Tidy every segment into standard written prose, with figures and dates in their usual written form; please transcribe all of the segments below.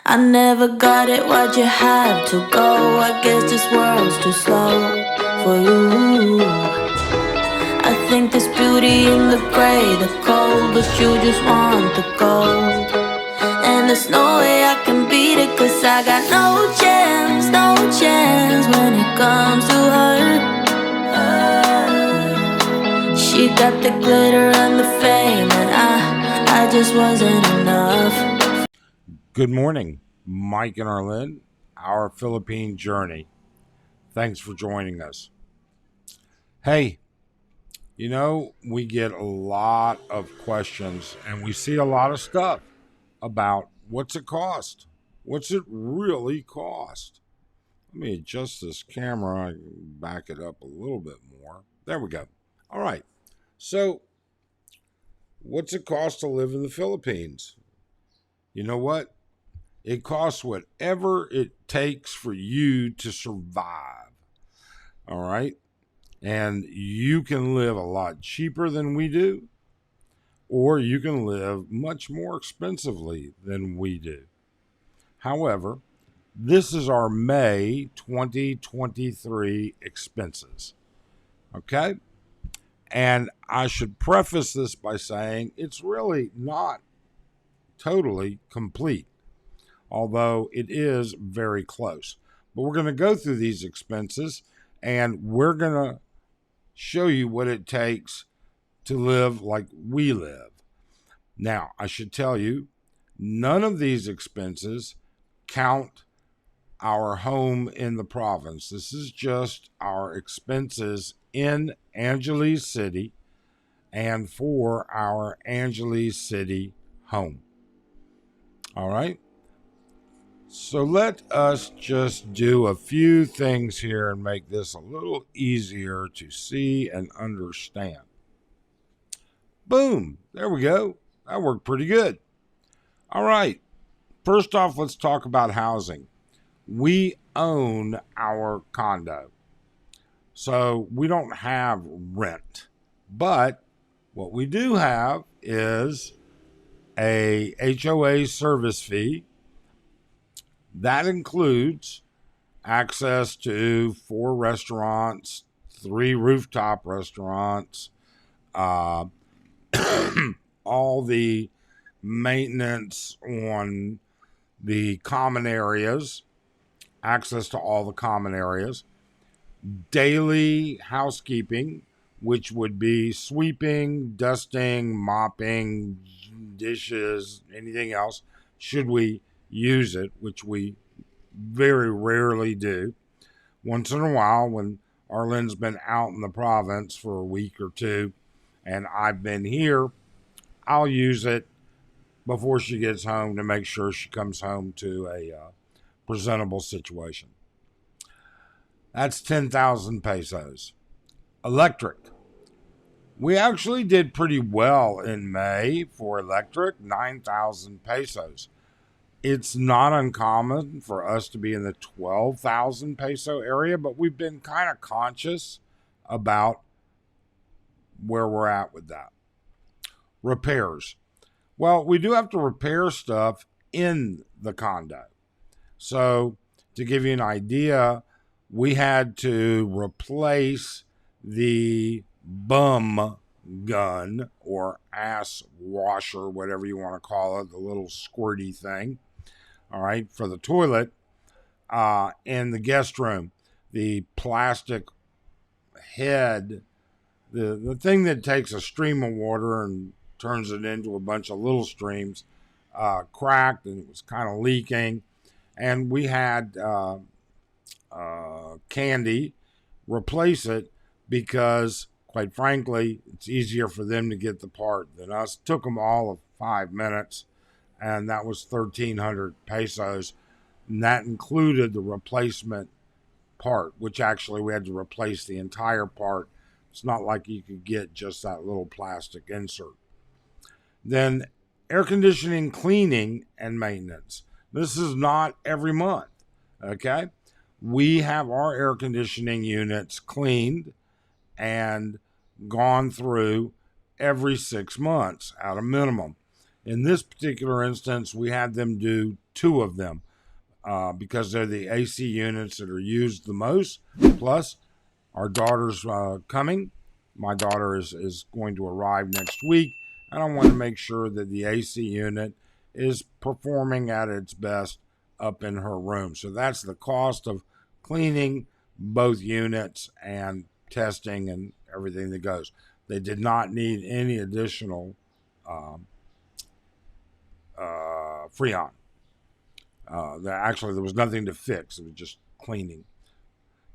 I never got it, why'd you have to go? I guess this world's too slow for you. I think there's beauty in the gray, the cold, but you just want the gold. And there's no way I can beat it, cause I got no chance, no chance when it comes to her. She got the glitter and the fame, and I just wasn't enough. Good morning, Mike and Arlene, our Philippine journey. Thanks for joining us. Hey, we get a lot of questions and we see a lot of stuff about what's it cost? What's it really cost? Let me adjust this camera and back it up a little bit more. There we go. All right. So, what's it cost to live in the Philippines? You know what? It costs whatever it takes for you to survive. All right? And you can live a lot cheaper than we do, or you can live much more expensively than we do. However, this is our May 2023 expenses. Okay? And I should preface this by saying it's really not totally complete, although it is very close. But we're going to go through these expenses and we're going to show you what it takes to live like we live. Now, I should tell you, none of these expenses count our home in the province. This is just our expenses in Angeles City and for our Angeles City home. All right? So let us just do a few things here and make this a little easier to see and understand. Boom. There we go. That worked pretty good. All right. First off, let's talk about housing. We own our condo, so we don't have rent. But what we do have is a HOA service fee. That includes access to 4 restaurants, 3 rooftop restaurants, all the maintenance on the common areas, access to all the common areas, daily housekeeping, which would be sweeping, dusting, mopping, dishes, anything else, should we use it, which we very rarely do. Once in a while, when Arlene's been out in the province for a week or two and I've been here, I'll use it before she gets home to make sure she comes home to a presentable situation. That's 10,000 pesos. Electric. We actually did pretty well in May for electric, 9,000 pesos. It's not uncommon for us to be in the 12,000 peso area, but we've been kind of conscious about where we're at with that. Repairs. Well, we do have to repair stuff in the condo. So, to give you an idea, we had to replace the bum gun or ass washer, whatever you want to call it, the little squirty thing, all right, for the toilet in the guest room. The plastic head, the thing that takes a stream of water and turns it into a bunch of little streams, cracked and it was kind of leaking. And we had Candy replace it because, quite frankly, it's easier for them to get the part than us. It took them all of 5 minutes, and that was 1,300 pesos. And that included the replacement part, which actually we had to replace the entire part. It's not like you could get just that little plastic insert. Then air conditioning, cleaning, and maintenance. This is not every month, okay? We have our air conditioning units cleaned and gone through every 6 months at a minimum. In this particular instance, we had them do two of them because they're the AC units that are used the most. Plus, our daughter's coming. My daughter is going to arrive next week, and I want to make sure that the AC unit is performing at its best up in her room. So that's the cost of cleaning both units and testing and everything that goes. They did not need any additional Freon. Actually, there was nothing to fix. It was just cleaning.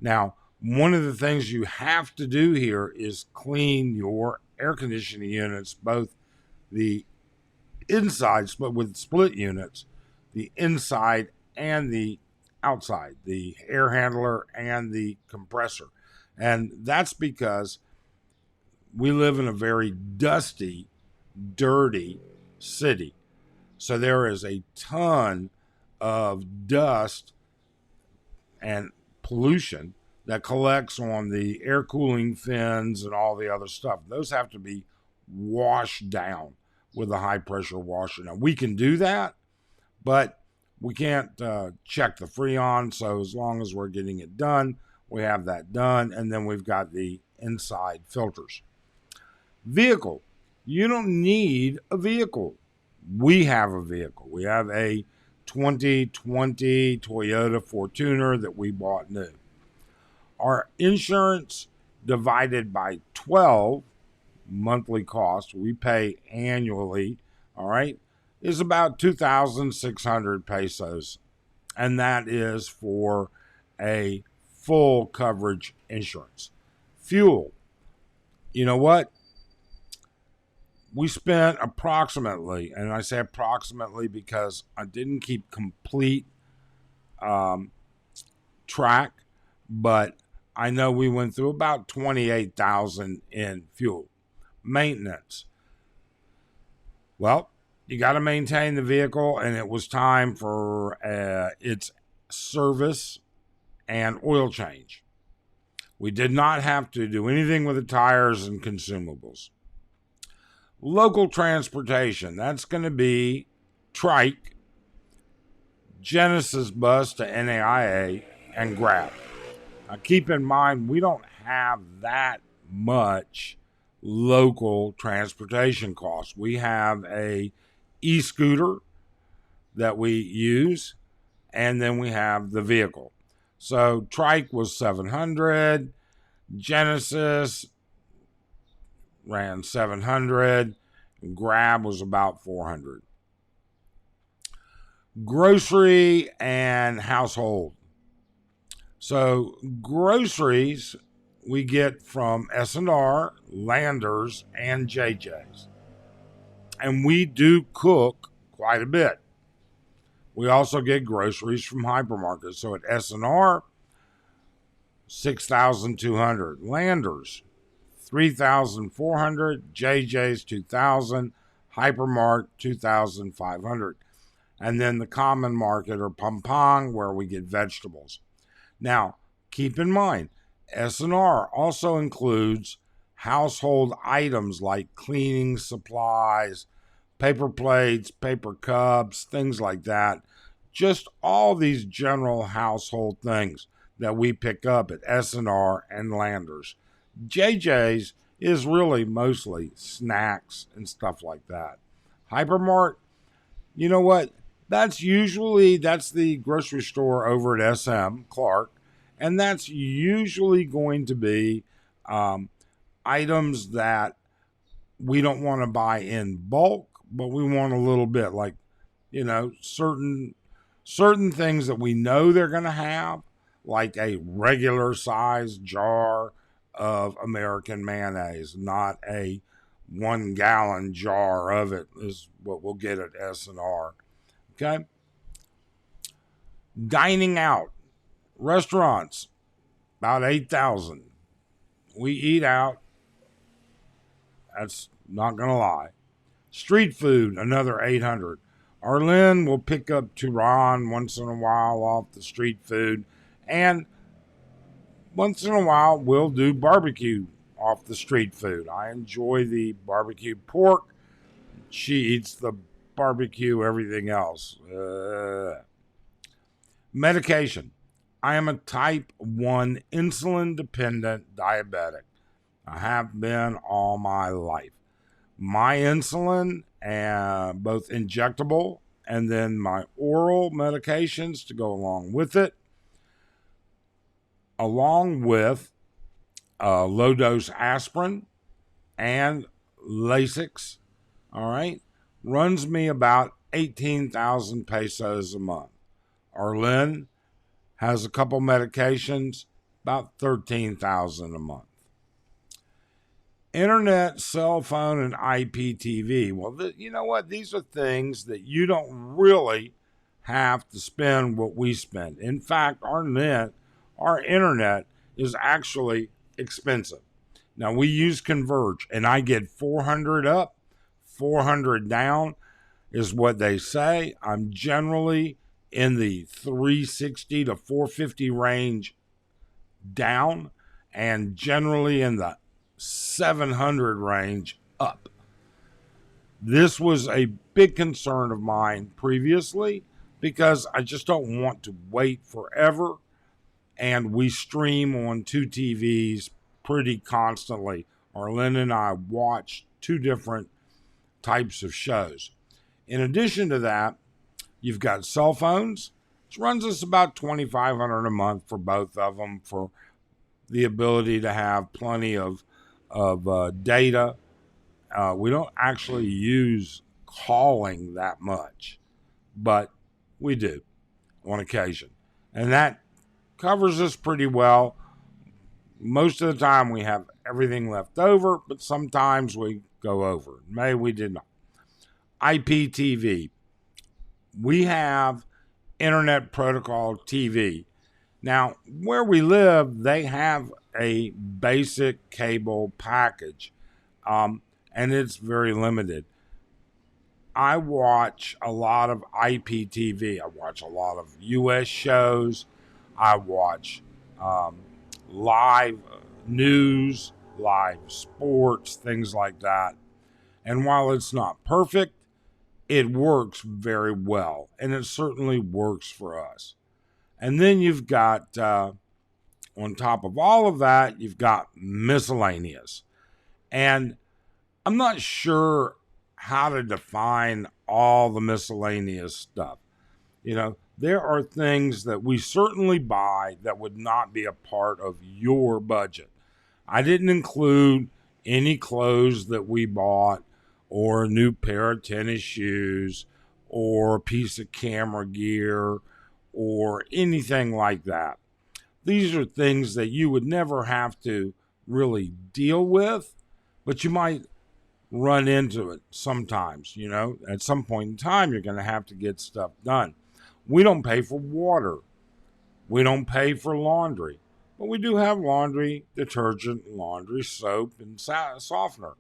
Now, one of the things you have to do here is clean your air conditioning units, both the inside, but with split units, the inside and the outside, the air handler and the compressor. And that's because we live in a very dusty, dirty city. So there is a ton of dust and pollution that collects on the air cooling fins and all the other stuff. Those have to be washed down with a high pressure washer. Now, we can do that, but we can't check the Freon. So as long as we're getting it done, we have that done. And then we've got the inside filters. Vehicle. You don't need a vehicle. We have a vehicle. We have a 2020 Toyota Fortuner that we bought new. Our insurance divided by 12 monthly cost we pay annually, all right, is about 2,600 pesos. And that is for a full coverage insurance. Fuel. You know what? We spent approximately, and I say approximately because I didn't keep complete track, but I know we went through about 28,000 in fuel. Maintenance. Well, you got to maintain the vehicle, and it was time for its service and oil change. We did not have to do anything with the tires and consumables. Local transportation, that's going to be Trike, Genesis Bus to NAIA, and Grab. Now, keep in mind, we don't have that much local transportation costs. We have a e-scooter that we use, and then we have the vehicle. So Trike was 700, Genesis ran 700, Grab was about 400. Grocery and household. So groceries we get from S&R, Landers, and JJ's. And we do cook quite a bit. We also get groceries from hypermarkets. So at S&R, 6,200. Landers, 3,400. JJ's, 2,000. Hypermart, 2,500. And then the common market or Pampang, where we get vegetables. Now, keep in mind, S&R also includes household items like cleaning supplies, paper plates, paper cups, things like that. Just all these general household things that we pick up at S&R and Landers. JJ's is really mostly snacks and stuff like that. Hypermart, you know what? That's the grocery store over at SM Clark, and that's usually going to be items that we don't want to buy in bulk, but we want a little bit, like, you know, certain things that we know they're going to have, like a regular size jar of American mayonnaise, not a 1 gallon jar of it is what we'll get at S&R. Okay. Dining out. Restaurants, about 8,000. We eat out. That's not going to lie. Street food, another 800. Arlen will pick up Turan once in a while off the street food. And once in a while, we'll do barbecue off the street food. I enjoy the barbecue pork. She eats the barbecue, everything else. Medication. I am a type 1 insulin dependent diabetic. I have been all my life. My insulin, both injectable and then my oral medications to go along with it, along with low dose aspirin and Lasix, all right, runs me about 18,000 pesos a month. Arlen has a couple medications, about 13,000 a month. Internet, cell phone, and IPTV. Well, you know what? These are things that you don't really have to spend what we spend. In fact, our internet is actually expensive. Now, we use Converge, and I get 400 up, 400 down is what they say. I'm generally in the 360 to 450 range down, and generally in the 700 range up. This was a big concern of mine previously because I just don't want to wait forever, and we stream on 2 TVs pretty constantly. Arlen and I watch 2 different types of shows. In addition to that, you've got cell phones, which runs us about $2,500 a month for both of them, for the ability to have plenty of data. We don't actually use calling that much, but we do on occasion. And that covers us pretty well. Most of the time we have everything left over, but sometimes we go over. May we did not. IPTV. We have Internet Protocol TV. Now, where we live, they have a basic cable package, and it's very limited. I watch a lot of IPTV. I watch a lot of U.S. shows. I watch live news, live sports, things like that. And while it's not perfect, it works very well. And it certainly works for us. And then you've got, on top of all of that, you've got miscellaneous. And I'm not sure how to define all the miscellaneous stuff. You know, there are things that we certainly buy that would not be a part of your budget. I didn't include any clothes that we bought, or a new pair of tennis shoes, or a piece of camera gear, or anything like that. These are things that you would never have to really deal with, but you might run into it sometimes. You know, at some point in time, you're going to have to get stuff done. We don't pay for water. We don't pay for laundry, but we do have laundry detergent, laundry soap, and softener.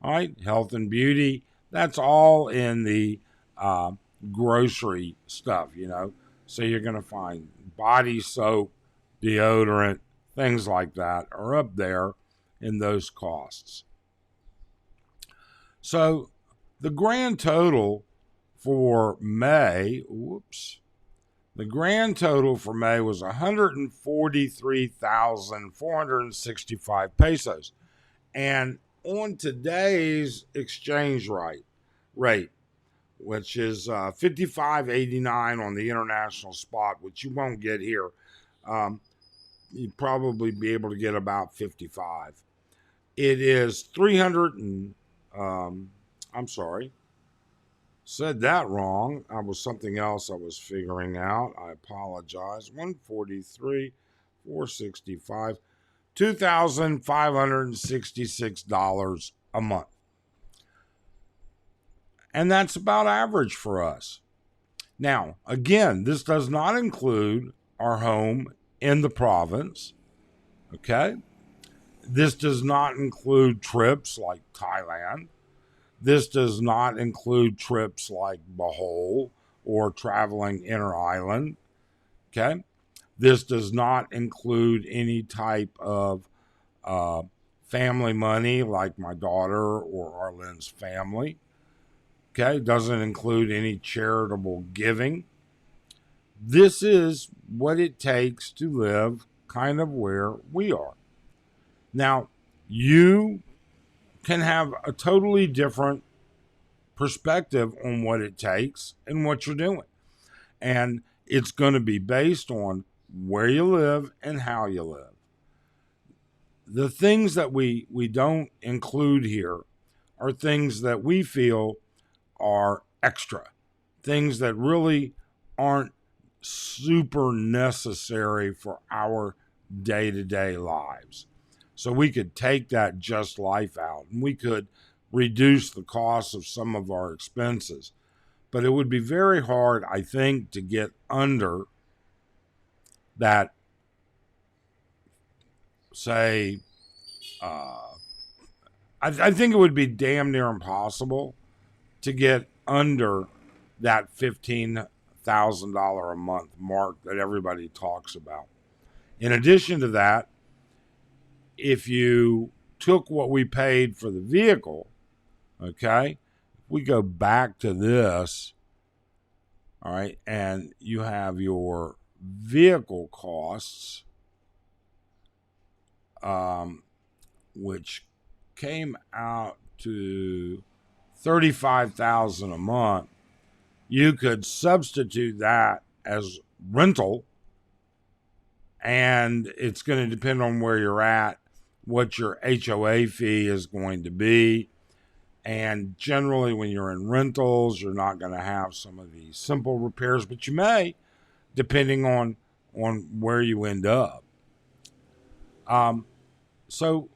All right, health and beauty, that's all in the grocery stuff, you know. So you're going to find body soap, deodorant, things like that are up there in those costs. So the grand total for May, the grand total for May was 143,465 pesos. And on today's exchange rate, which is 55.89 on the international spot, which you won't get here. You'd probably be able to get about 55. It is 300 and, said that wrong. I was something else I was figuring out. I apologize. 143, 465. $2,566 a month. And that's about average for us. Now, again, this does not include our home in the province. Okay? This does not include trips like Thailand. This does not include trips like Bohol or traveling inter-island. Okay? This does not include any type of family money like my daughter or Arlen's family. Okay, doesn't include any charitable giving. This is what it takes to live kind of where we are. Now, you can have a totally different perspective on what it takes and what you're doing. And it's going to be based on where you live and how you live. The things that we don't include here are things that we feel are extra, things that really aren't super necessary for our day-to-day lives. So we could take that just life out and we could reduce the cost of some of our expenses. But it would be very hard, I think, to get under that, say, I think it would be damn near impossible to get under that $15,000 a month mark that everybody talks about. In addition to that, if you took what we paid for the vehicle, okay, we go back to this, all right, and you have your vehicle costs, which came out to $35,000 a month. You could substitute that as rental, and it's going to depend on where you're at, what your HOA fee is going to be. And generally, when you're in rentals, you're not going to have some of these simple repairs, but you may, depending on where you end up. So,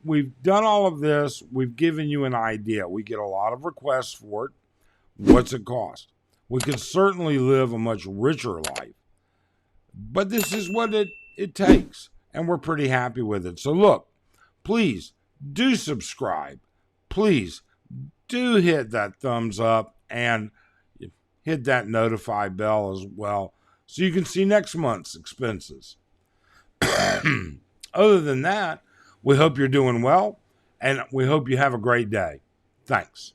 we've done all of this. We've given you an idea. We get a lot of requests for it. What's it cost? We could certainly live a much richer life, but this is what it takes, and we're pretty happy with it. So look, please do subscribe. Please do hit that thumbs up and hit that notify bell as well so you can see next month's expenses. Other than that, we hope you're doing well, and we hope you have a great day. Thanks.